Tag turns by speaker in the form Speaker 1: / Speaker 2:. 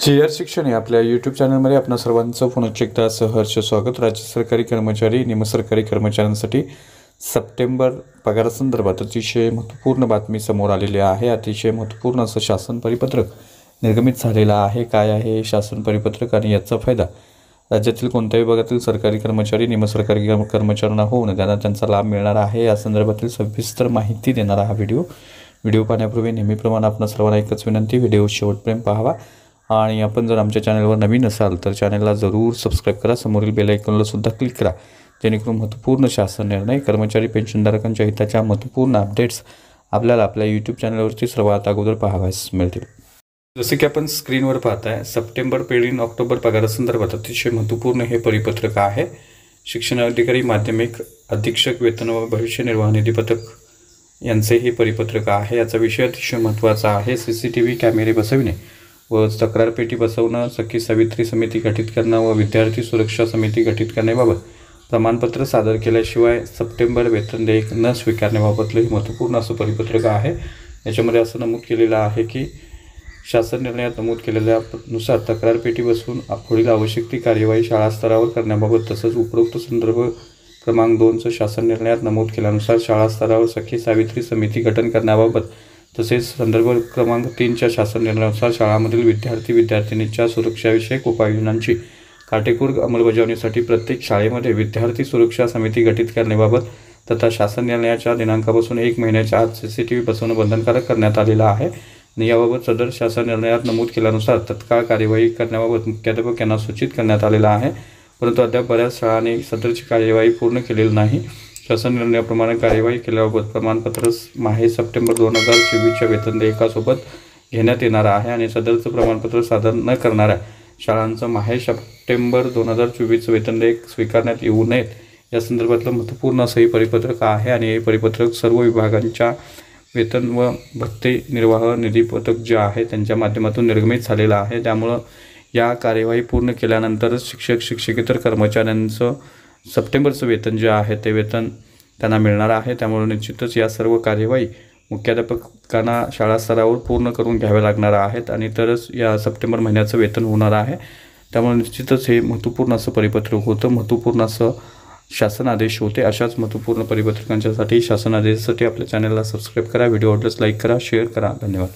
Speaker 1: G.R.. शिक्षण या आपल्या यूट्यूब चॅनलमध्ये आपणा सर्वांचं पुन्हा एकदा सहर्ष स्वागत। राज्य सरकारी कर्मचारी निमसरकारी कर्मचाऱ्यांसाठी सप्टेंबर पगारासंदर्भात अतिशय महत्त्वपूर्ण बातमी समोर आलेली आहे। अतिशय महत्त्वपूर्ण असं शासन परिपत्रक निर्गमित झालेलं आहे। काय आहे शासन परिपत्रक आणि याचा फायदा राज्यातील कोणत्याही विभागातील सरकारी कर्मचारी निमसरकारी कर्मचाऱ्यांना होऊन त्यांचा लाभ मिळणार आहे या संदर्भातील सविस्तर माहिती देणारा हा व्हिडिओ पाहण्यापूर्वी नेहमीप्रमाणे आपणा सर्वांना एकच विनंती, व्हिडिओ शेवटपर्यंत पाहावा आणि आपण जर आमच्या चॅनलवर नवीन असाल तर चॅनलला जरूर सबस्क्राइब करा, समोरील बेल आयकॉनला सुद्धा क्लिक करा, जेणेकरून महत्त्वपूर्ण शासन निर्णय कर्मचारी पेन्शनधारकांच्या हिताच्या महत्त्वपूर्ण अपडेट्स आपल्याला आपल्या यूट्यूब चॅनलवरती सर्वात अगोदर पाहावयास मिळतील। जसे की आपण स्क्रीनवर पाहताय, सप्टेंबर पेढीन ऑक्टोबर पगारासंदर्भात अतिशय महत्त्वपूर्ण हे परिपत्रक आहे। शिक्षण अधिकारी, माध्यमिक अधीक्षक वेतन व भविष्य निर्वाह निधी पथक यांचे हे परिपत्रक आहे। याचा विषय अतिशय महत्त्वाचा आहे। CCTV कॅमेरे बसविणे व तक्रार पेटी बसवणं, सखी सावित्री समिती गठीत करणं व विद्यार्थी सुरक्षा समिती गठीत करण्याबाबत प्रमाणपत्र सादर केल्याशिवाय सप्टेंबर वेतन देयक न स्वीकारण्याबाबतले महत्त्वपूर्ण असं परिपत्रक आहे। याच्यामध्ये असं नमूद केलेलं आहे की शासन निर्णयात नमूद केलेल्यानुसार तक्रार पेटी बसवून पुढील आवश्यक ती कार्यवाही शाळा स्तरावर करण्याबाबत तसंच उपरोक्त संदर्भ क्रमांक 2 शासन निर्णयात नमूद केल्यानुसार शाळा स्तरावर सखी सावित्री समिती गठन करण्याबाबत तसेच संदर्भ क्रमांक 3 शासन निर्णयानुसार शाळांमधील विद्यार्थिनींच्या सुरक्षाविषयक उपाययोजनांची काटेकोर अंमलबजावणीसाठी प्रत्येक शाळेमध्ये विद्यार्थी सुरक्षा समिती गठीत करण्याबाबत तथा शासन निर्णयाच्या दिनांकापासून 1 महिन्याच्या आत CCTV बसवणं बंधनकारक करण्यात आलेलं आहे आणि याबाबत सदर शासन निर्णयात नमूद केल्यानुसार तत्काळ कार्यवाही करण्याबाबत मुख्याध्यापक यांना सूचित करण्यात आलेलं आहे। परंतु अद्याप बऱ्याच शाळांनी सदरची कार्यवाही पूर्ण केलेली नाही। शासन निर्णयाप्रमाणे कार्यवाही केल्याबाबत प्रमाणपत्र माहे सप्टेंबर 2024च्या वेतन देयकासोबत घेण्यात येणार आहे आणि सदरचं प्रमाणपत्र सादर न करणाऱ्या शाळांचं माहे सप्टेंबर 2024 वेतन देयक स्वीकारण्यात येऊ नयेत या संदर्भातलं महत्त्वपूर्ण असं हे परिपत्रक आहे आणि हे परिपत्रक सर्व विभागांच्या वेतन व भत्ते निर्वाह निधी पथक जे आहे त्यांच्या माध्यमातून निर्गमित झालेलं आहे। त्यामुळं या कार्यवाही पूर्ण केल्यानंतरच शिक्षक शिक्षकेतर कर्मचाऱ्यांचं सप्टेंबरचं वेतन जे आहे ते वेतन त्यांना मिळणार आहे। त्यामुळे निश्चितच या सर्व कार्यवाही मुख्याध्यापकांना शाळा स्तरावर पूर्ण करून घ्याव्या लागणार आहेत आणि तरच या सप्टेंबर महिन्याचं वेतन होणार आहे। त्यामुळे निश्चितच हे महत्त्वपूर्ण असं परिपत्रक होतं, महत्त्वपूर्ण असं शासन आदेश होते। अशाच महत्त्वपूर्ण परिपत्रकांच्यासाठी शासन आदेशासाठी आपल्या चॅनलला सबस्क्राइब करा, व्हिडिओ आवडल्यास लाईक करा, शेअर करा। धन्यवाद।